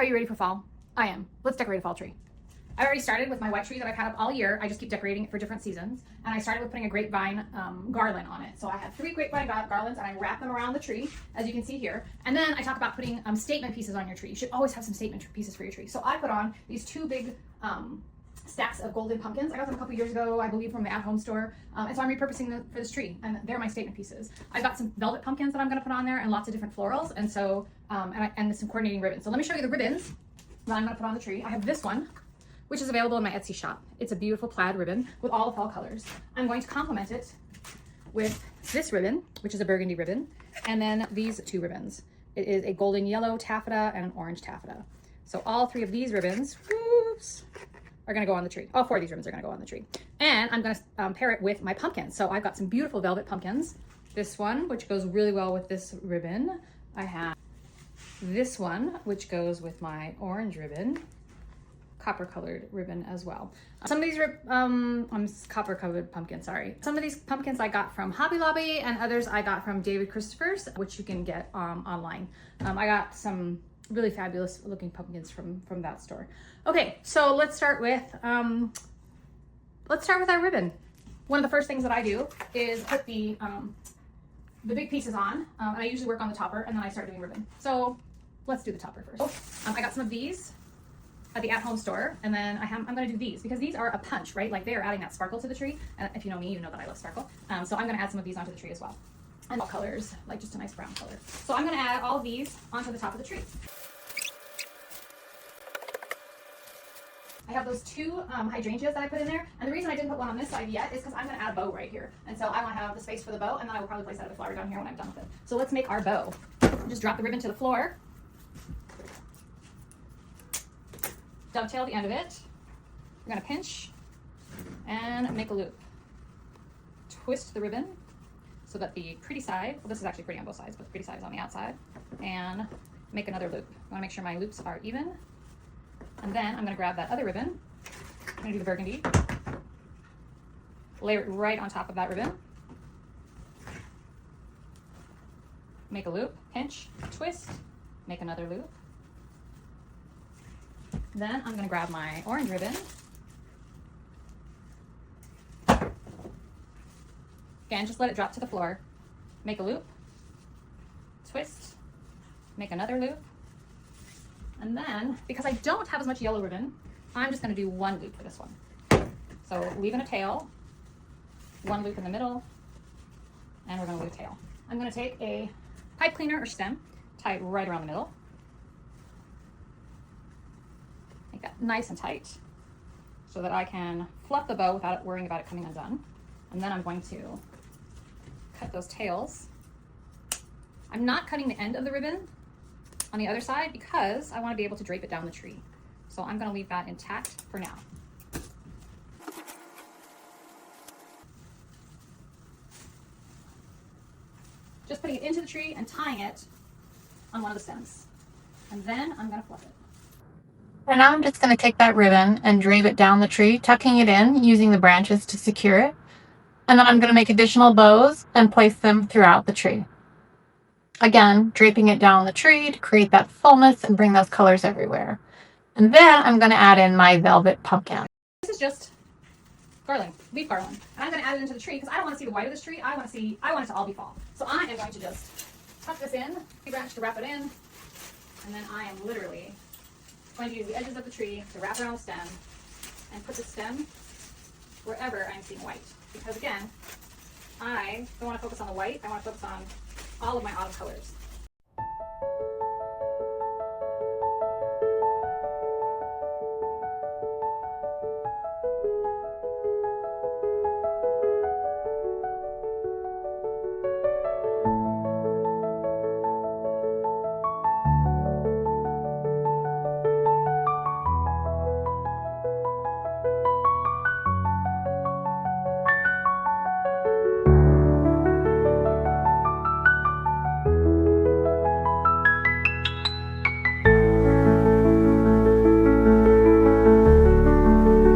Are you ready for fall? I am. Let's decorate a fall tree. I already started with my white tree that I've had up all year. I just keep decorating it for different seasons. And I started with putting a grapevine garland on it. So I have 3 grapevine garlands and I wrap them around the tree, as you can see here. And then I talk about putting statement pieces on your tree. You should always have some statement pieces for your tree. So I put on these 2 big stacks of golden pumpkins. I got them a couple years ago, I believe, from the at-home store. And so I'm repurposing them for this tree, and they're my statement pieces. I've got some velvet pumpkins that I'm gonna put on there and lots of different florals. And so, and some coordinating ribbons. So let me show you the ribbons that I'm gonna put on the tree. I have this one, which is available in my Etsy shop. It's a beautiful plaid ribbon with all the fall colors. I'm going to complement it with this ribbon, which is a burgundy ribbon, and then these 2 ribbons. It is a golden yellow taffeta and an orange taffeta. So all 3 of these ribbons, whoops, are gonna go on the tree. All 4 of these ribbons are gonna go on the tree. And I'm gonna pair it with my pumpkins. So I've got some beautiful velvet pumpkins. This one, which goes really well with this ribbon. I have this one, which goes with my orange ribbon, copper colored ribbon as well. Some of these copper colored pumpkins, sorry. Some of these pumpkins I got from Hobby Lobby and others I got from David Christopher's, which you can get online. I got some really fabulous looking pumpkins from that store. Okay, so let's start with our ribbon. One of the first things that I do is put the big pieces on, and I usually work on the topper and then I start doing ribbon. So let's do the topper first. I got some of these at the at-home store, and then I'm gonna do these because these are a punch, right? Like they are adding that sparkle to the tree. And if you know me, you know that I love sparkle. So I'm gonna add some of these onto the tree as well. And all colors, like just a nice brown color. So I'm gonna add all of these onto the top of the tree. I have those 2 hydrangeas that I put in there, and the reason I didn't put one on this side yet is because I'm going to add a bow right here, and so I want to have the space for the bow, and then I will probably place that other flower down here when I'm done with it. So let's make our bow. Just drop the ribbon to the floor, dovetail the end of it. We're going to pinch and make a loop. Twist the ribbon so that the pretty side, well, this is actually pretty on both sides, but the pretty side is on the outside, and make another loop. I want to make sure my loops are even. And then I'm going to grab that other ribbon. I'm going to do the burgundy. Layer it right on top of that ribbon. Make a loop, pinch, twist, make another loop. Then I'm going to grab my orange ribbon. Again, just let it drop to the floor. Make a loop, twist, make another loop. And then, because I don't have as much yellow ribbon, I'm just going to do 1 loop for this one. So leaving a tail, 1 loop in the middle, and we're going to leave a tail. I'm going to take a pipe cleaner or stem, tie it right around the middle. Make that nice and tight so that I can fluff the bow without worrying about it coming undone. And then I'm going to cut those tails. I'm not cutting the end of the ribbon on the other side because I want to be able to drape it down the tree. So I'm going to leave that intact for now. Just putting it into the tree and tying it on one of the stems. And then I'm going to fluff it. And now I'm just going to take that ribbon and drape it down the tree, tucking it in, using the branches to secure it. And then I'm going to make additional bows and place them throughout the tree. Again, draping it down the tree to create that fullness and bring those colors everywhere. And then I'm going to add in my velvet pumpkin. This is just garland, leaf garland. And I'm going to add it into the tree because I don't want to see the white of this tree. I want it to all be fall. So I am going to just tuck this in, a branch to wrap it in, and then I am literally going to use the edges of the tree to wrap around the stem and put the stem wherever I'm seeing white. Because again, I don't want to focus on the white. I want to focus on all of my autumn colors.